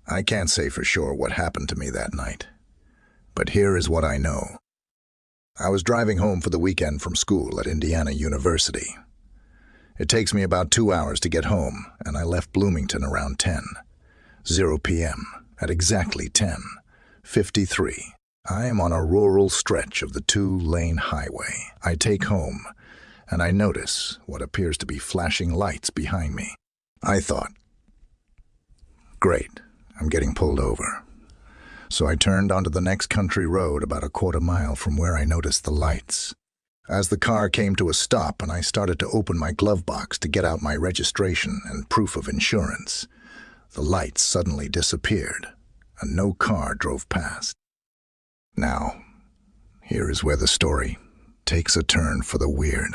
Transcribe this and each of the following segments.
I can't say for sure what happened to me that night, but here is what I know. I was driving home for the weekend from school at Indiana University. It takes me about 2 hours to get home, and I left Bloomington around 10:0 p.m. At exactly 10:53, I am on a rural stretch of the 2-lane highway. I take home, and I notice what appears to be flashing lights behind me. I thought, great, I'm getting pulled over. So I turned onto the next country road about a quarter mile from where I noticed the lights. As the car came to a stop and I started to open my glove box to get out my registration and proof of insurance, the lights suddenly disappeared and no car drove past. Now, here is where the story takes a turn for the weird.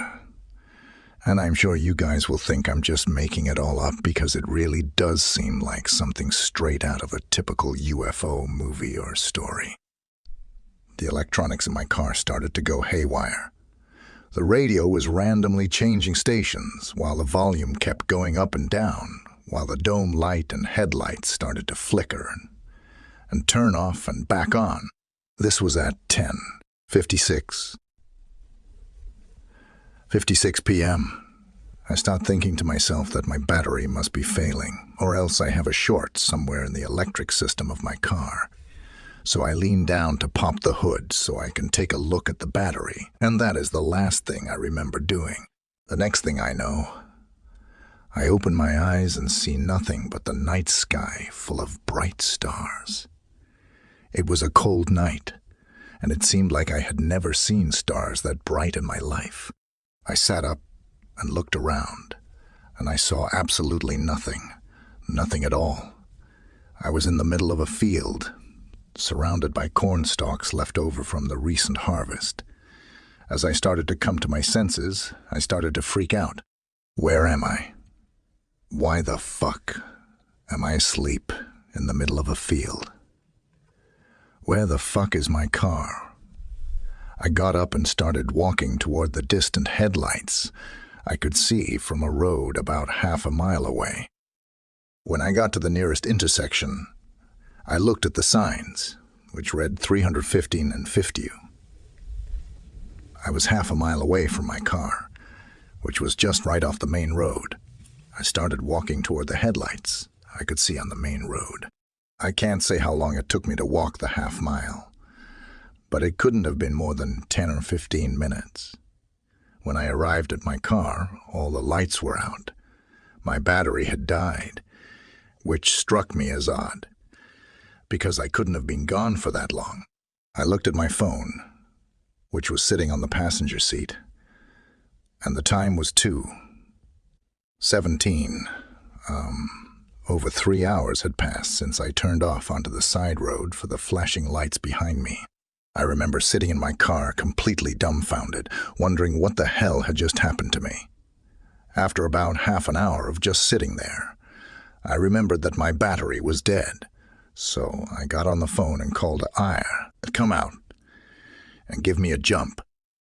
And I'm sure you guys will think I'm just making it all up because it really does seem like something straight out of a typical UFO movie or story. The electronics in my car started to go haywire. The radio was randomly changing stations while the volume kept going up and down, while the dome light and headlights started to flicker and turn off and back on. This was at 10:56 p.m. I start thinking to myself that my battery must be failing, or else I have a short somewhere in the electric system of my car. So I lean down to pop the hood so I can take a look at the battery, and that is the last thing I remember doing. The next thing I know, I open my eyes and see nothing but the night sky full of bright stars. It was a cold night, and it seemed like I had never seen stars that bright in my life. I sat up and looked around, and I saw absolutely nothing at all. I was in the middle of a field, surrounded by corn stalks left over from the recent harvest. As I started to come to my senses, I started to freak out. Where am I? Why the fuck am I asleep in the middle of a field? Where the fuck is my car? I got up and started walking toward the distant headlights I could see from a road about half a mile away. When I got to the nearest intersection, I looked at the signs, which read 315 and 50. I was half a mile away from my car, which was just right off the main road. I started walking toward the headlights I could see on the main road. I can't say how long it took me to walk the half mile, but it couldn't have been more than 10 or 15 minutes. When I arrived at my car, all the lights were out. My battery had died, which struck me as odd, because I couldn't have been gone for that long. I looked at my phone, which was sitting on the passenger seat, and the time was 2:17. Over 3 hours had passed since I turned off onto the side road for the flashing lights behind me. I remember sitting in my car completely dumbfounded, wondering what the hell had just happened to me. After about half an hour of just sitting there, I remembered that my battery was dead, so I got on the phone and called Ire to come out and give me a jump.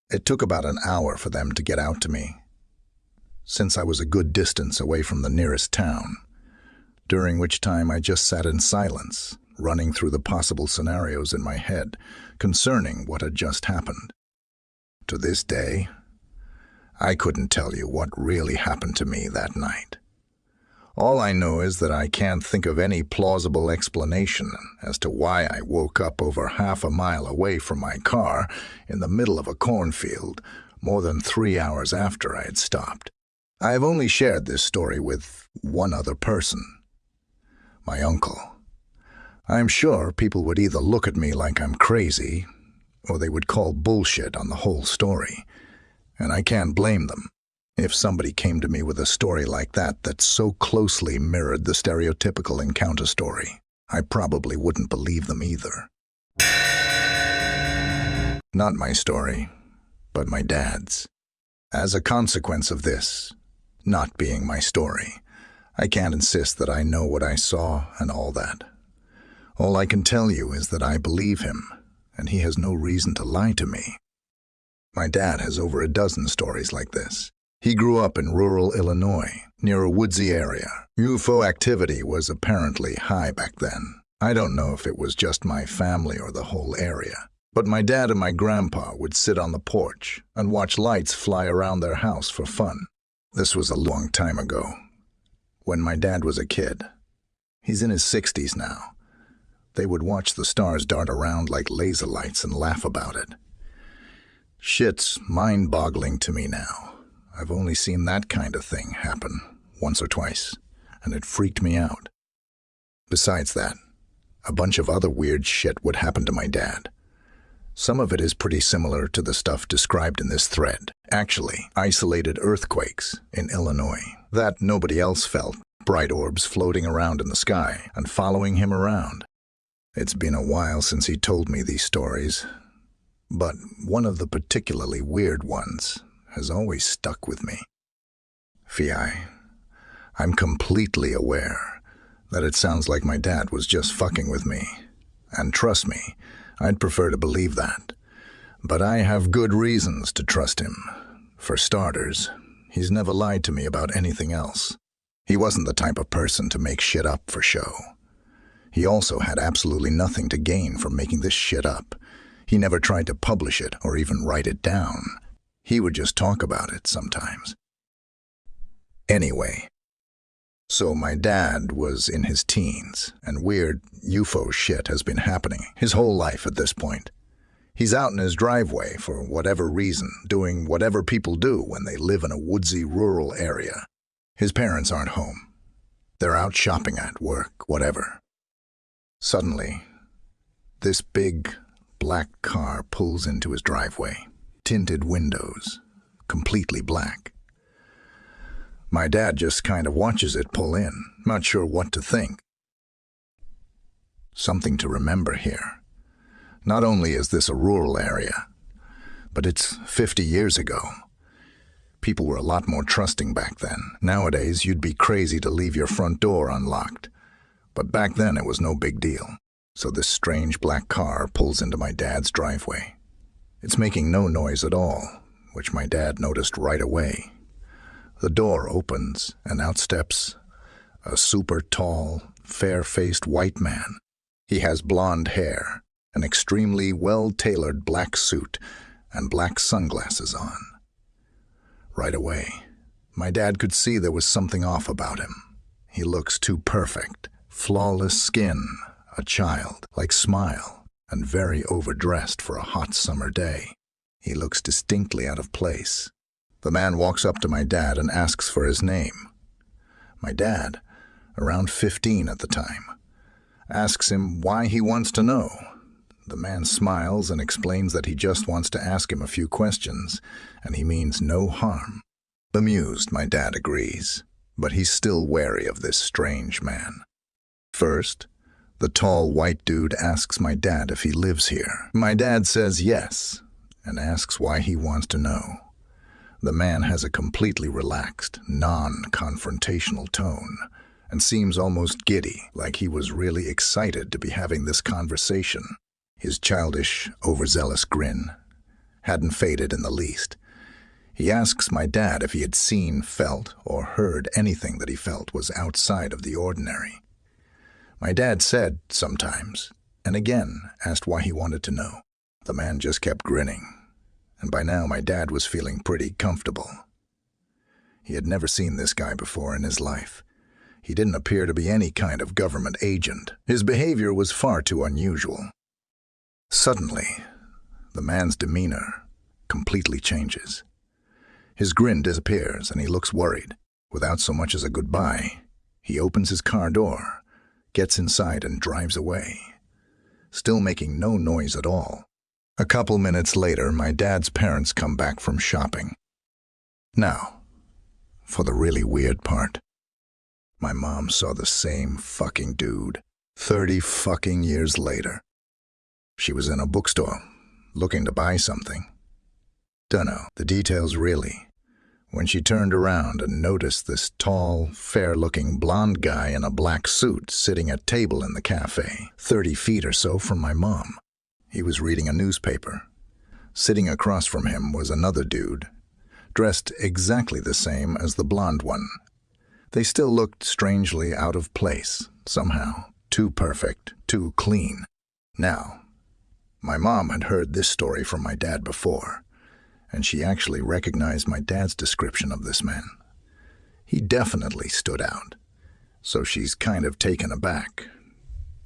It took about an hour for them to get out to me, since I was a good distance away from the nearest town, during which time I just sat in silence, running through the possible scenarios in my head concerning what had just happened. To this day, I couldn't tell you what really happened to me that night. All I know is that I can't think of any plausible explanation as to why I woke up over half a mile away from my car in the middle of a cornfield more than 3 hours after I had stopped. I have only shared this story with one other person, my uncle. I'm sure people would either look at me like I'm crazy, or they would call bullshit on the whole story, and I can't blame them. If somebody came to me with a story like that so closely mirrored the stereotypical encounter story, I probably wouldn't believe them either. Not my story, but my dad's. As a consequence of this not being my story, I can't insist that I know what I saw and all that. All I can tell you is that I believe him, and he has no reason to lie to me. My dad has over a dozen stories like this. He grew up in rural Illinois, near a woodsy area. UFO activity was apparently high back then, I don't know if it was just my family or the whole area, but my dad and my grandpa would sit on the porch and watch lights fly around their house for fun. This was a long time ago, when my dad was a kid. He's in his 60s now. They would watch the stars dart around like laser lights and laugh about it. Shit's mind-boggling to me now. I've only seen that kind of thing happen once or twice, and it freaked me out. Besides that, a bunch of other weird shit would happen to my dad. Some of it is pretty similar to the stuff described in this thread. Actually, isolated earthquakes in Illinois that nobody else felt, bright orbs floating around in the sky and following him around. It's been a while since he told me these stories, but one of the particularly weird ones has always stuck with me. Fi, I'm completely aware that it sounds like my dad was just fucking with me. And trust me, I'd prefer to believe that. But I have good reasons to trust him. For starters, he's never lied to me about anything else. He wasn't the type of person to make shit up for show. He also had absolutely nothing to gain from making this shit up. He never tried to publish it or even write it down. He would just talk about it sometimes. Anyway, so my dad was in his teens, and weird UFO shit has been happening his whole life at this point. He's out in his driveway for whatever reason, doing whatever people do when they live in a woodsy rural area. His parents aren't home. They're out shopping at work, whatever. Suddenly, this big, black car pulls into his driveway. Tinted windows, completely black. My dad just kind of watches it pull in, not sure what to think. Something to remember here. Not only is this a rural area, but it's 50 years ago. People were a lot more trusting back then. Nowadays, you'd be crazy to leave your front door unlocked. But back then, it was no big deal. So this strange black car pulls into my dad's driveway. It's making no noise at all, which my dad noticed right away. The door opens, and out steps a super tall, fair-faced white man. He has blonde hair, an extremely well-tailored black suit, and black sunglasses on. Right away, my dad could see there was something off about him. He looks too perfect, flawless skin, a child-like smile, and very overdressed for a hot summer day. He looks distinctly out of place. The man walks up to my dad and asks for his name. My dad, around 15 at the time, asks him why he wants to know. The man smiles and explains that he just wants to ask him a few questions, and he means no harm. Bemused, my dad agrees, but he's still wary of this strange man. First, the tall white dude asks my dad if he lives here. My dad says yes, and asks why he wants to know. The man has a completely relaxed, non-confrontational tone, and seems almost giddy, like he was really excited to be having this conversation. His childish, overzealous grin hadn't faded in the least. He asks my dad if he had seen, felt, or heard anything that he felt was outside of the ordinary. My dad said, sometimes, and again asked why he wanted to know. The man just kept grinning, and by now my dad was feeling pretty comfortable. He had never seen this guy before in his life. He didn't appear to be any kind of government agent. His behavior was far too unusual. Suddenly, the man's demeanor completely changes. His grin disappears and he looks worried. Without so much as a goodbye, he opens his car door, gets inside and drives away, still making no noise at all. A couple minutes later, my dad's parents come back from shopping. Now, for the really weird part. My mom saw the same fucking dude 30 fucking years later. She was in a bookstore, looking to buy something. Dunno the details really. When she turned around and noticed this tall, fair-looking blonde guy in a black suit sitting at a table in the cafe, 30 feet or so from my mom. He was reading a newspaper. Sitting across from him was another dude, dressed exactly the same as the blonde one. They still looked strangely out of place, somehow. Too perfect, too clean. Now, my mom had heard this story from my dad before, and she actually recognized my dad's description of this man. He definitely stood out, so she's kind of taken aback,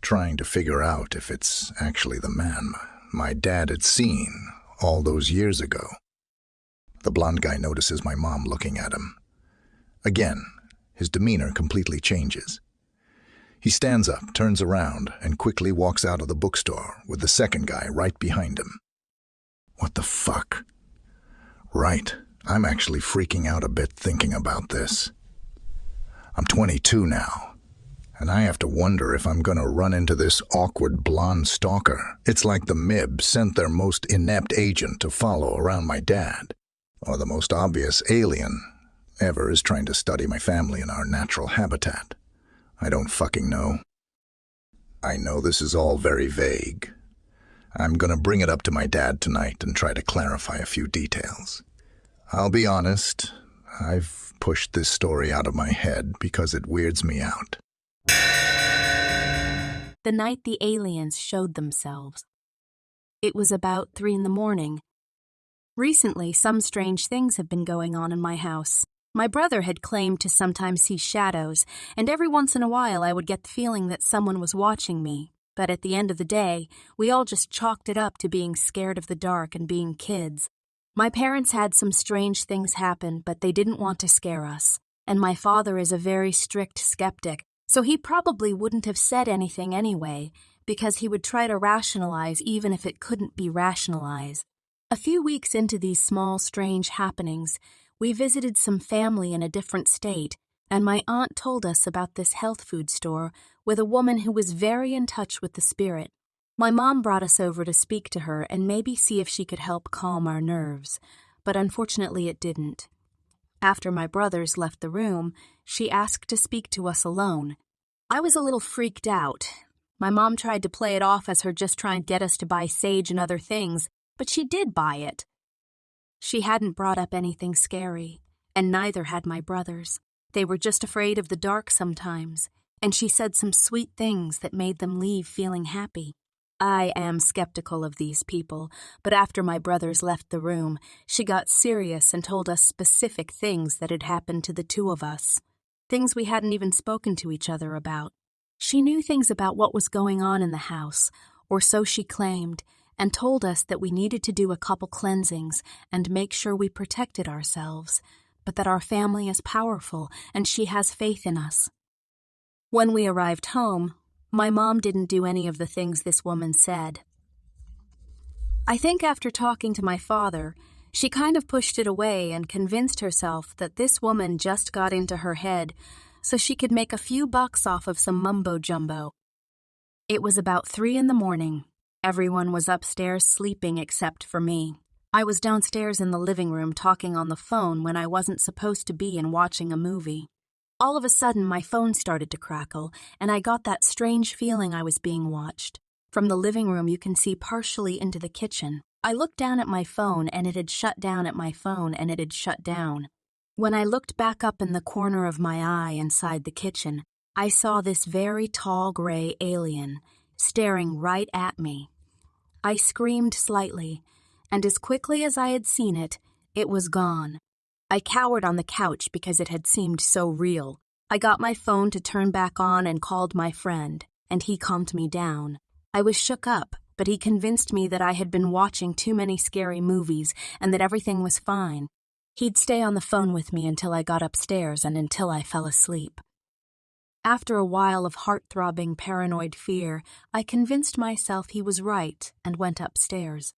trying to figure out if it's actually the man my dad had seen all those years ago. The blonde guy notices my mom looking at him. Again, his demeanor completely changes. He stands up, turns around, and quickly walks out of the bookstore with the second guy right behind him. What the fuck? Right, I'm actually freaking out a bit thinking about this. I'm 22 now, and I have to wonder if I'm gonna run into this awkward blonde stalker. It's like the MIB sent their most inept agent to follow around my dad, or the most obvious alien ever is trying to study my family in our natural habitat. I don't fucking know. I know this is all very vague. I'm gonna bring it up to my dad tonight and try to clarify a few details. I'll be honest, I've pushed this story out of my head because it weirds me out. The night the aliens showed themselves. It was about 3 in the morning. Recently, some strange things have been going on in my house. My brother had claimed to sometimes see shadows, and every once in a while I would get the feeling that someone was watching me. But at the end of the day, we all just chalked it up to being scared of the dark and being kids. My parents had some strange things happen, but they didn't want to scare us. And my father is a very strict skeptic, so he probably wouldn't have said anything anyway, because he would try to rationalize even if it couldn't be rationalized. A few weeks into these small, strange happenings, we visited some family in a different state, and my aunt told us about this health food store with a woman who was very in touch with the spirit. My mom brought us over to speak to her and maybe see if she could help calm our nerves, but unfortunately it didn't. After my brothers left the room, she asked to speak to us alone. I was a little freaked out. My mom tried to play it off as her just trying to get us to buy sage and other things, but she did buy it. She hadn't brought up anything scary, and neither had my brothers. They were just afraid of the dark sometimes, and she said some sweet things that made them leave feeling happy. I am skeptical of these people, but after my brothers left the room, she got serious and told us specific things that had happened to the two of us. Things we hadn't even spoken to each other about. She knew things about what was going on in the house, or so she claimed, and told us that we needed to do a couple cleansings and make sure we protected ourselves, but that our family is powerful and she has faith in us. When we arrived home, my mom didn't do any of the things this woman said. I think after talking to my father, she kind of pushed it away and convinced herself that this woman just got into her head so she could make a few bucks off of some mumbo-jumbo. It was about 3 in the morning. Everyone was upstairs sleeping except for me. I was downstairs in the living room talking on the phone when I wasn't supposed to be and watching a movie. All of a sudden, my phone started to crackle, and I got that strange feeling I was being watched. From the living room, you can see partially into the kitchen. I looked down at my phone, and it had shut down at my phone, and it had shut down. When I looked back up in the corner of my eye inside the kitchen, I saw this very tall gray alien staring right at me. I screamed slightly, and as quickly as I had seen it, it was gone. I cowered on the couch because it had seemed so real. I got my phone to turn back on and called my friend, and he calmed me down. I was shook up, but he convinced me that I had been watching too many scary movies and that everything was fine. He'd stay on the phone with me until I got upstairs and until I fell asleep. After a while of heart-throbbing paranoid fear, I convinced myself he was right and went upstairs.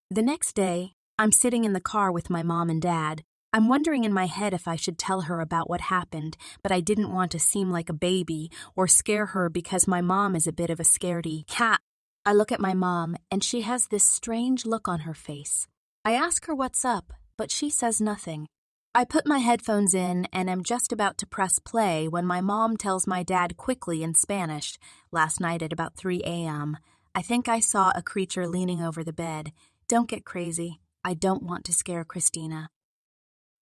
The next day, I'm sitting in the car with my mom and dad. I'm wondering in my head if I should tell her about what happened, but I didn't want to seem like a baby or scare her because my mom is a bit of a scaredy cat. I look at my mom, and she has this strange look on her face. I ask her what's up, but she says nothing. I put my headphones in and am just about to press play when my mom tells my dad quickly in Spanish, last night at about 3 a.m., I think I saw a creature leaning over the bed. Don't get crazy. I don't want to scare Christina.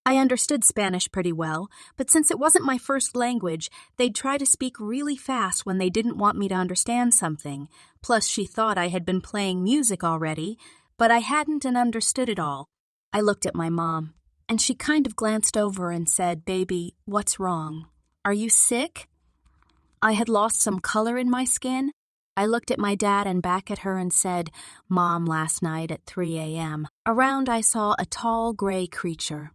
I understood Spanish pretty well, but since it wasn't my first language, they'd try to speak really fast when they didn't want me to understand something. Plus, she thought I had been playing music already, but I hadn't and understood it all. I looked at my mom, and she kind of glanced over and said, "Baby, what's wrong? Are you sick?" I had lost some color in my skin. I looked at my dad and back at her and said, "Mom, last night at 3 a.m. Around I saw a tall gray creature.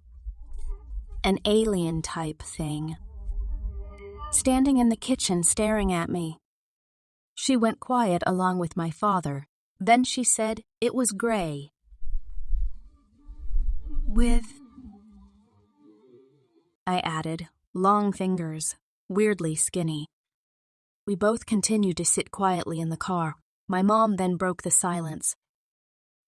An alien-type thing. Standing in the kitchen staring at me." She went quiet along with my father. Then she said it was gray. "With," I added, "long fingers, weirdly skinny." We both continued to sit quietly in the car. My mom then broke the silence.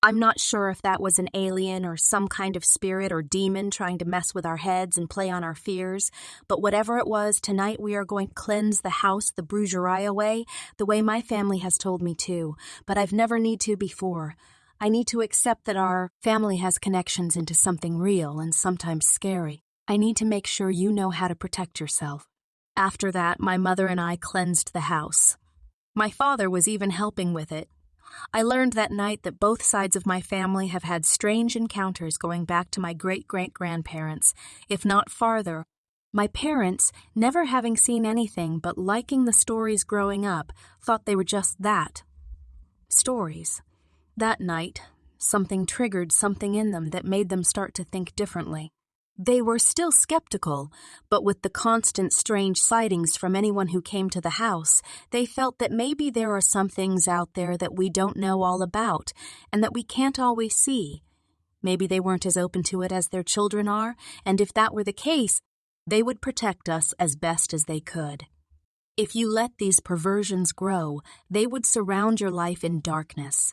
"I'm not sure if that was an alien or some kind of spirit or demon trying to mess with our heads and play on our fears, but whatever it was, tonight we are going to cleanse the house the brujeria way, the way my family has told me to, but I've never need to before. I need to accept that our family has connections into something real and sometimes scary. I need to make sure you know how to protect yourself." After that, my mother and I cleansed the house. My father was even helping with it. I learned that night that both sides of my family have had strange encounters going back to my great-great-grandparents, if not farther. My parents, never having seen anything but liking the stories growing up, thought they were just that. Stories. That night, something triggered something in them that made them start to think differently. They were still skeptical, but with the constant strange sightings from anyone who came to the house, they felt that maybe there are some things out there that we don't know all about and that we can't always see. Maybe they weren't as open to it as their children are, and if that were the case, they would protect us as best as they could. If you let these perversions grow, they would surround your life in darkness.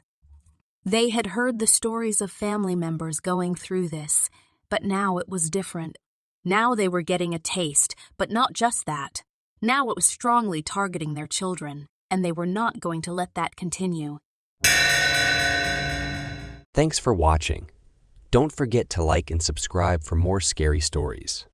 They had heard the stories of family members going through this, but now it was different. Now they were getting a taste, but not just that. Now it was strongly targeting their children, and they were not going to let that continue. Thanks for watching. Don't forget to like and subscribe for more scary stories.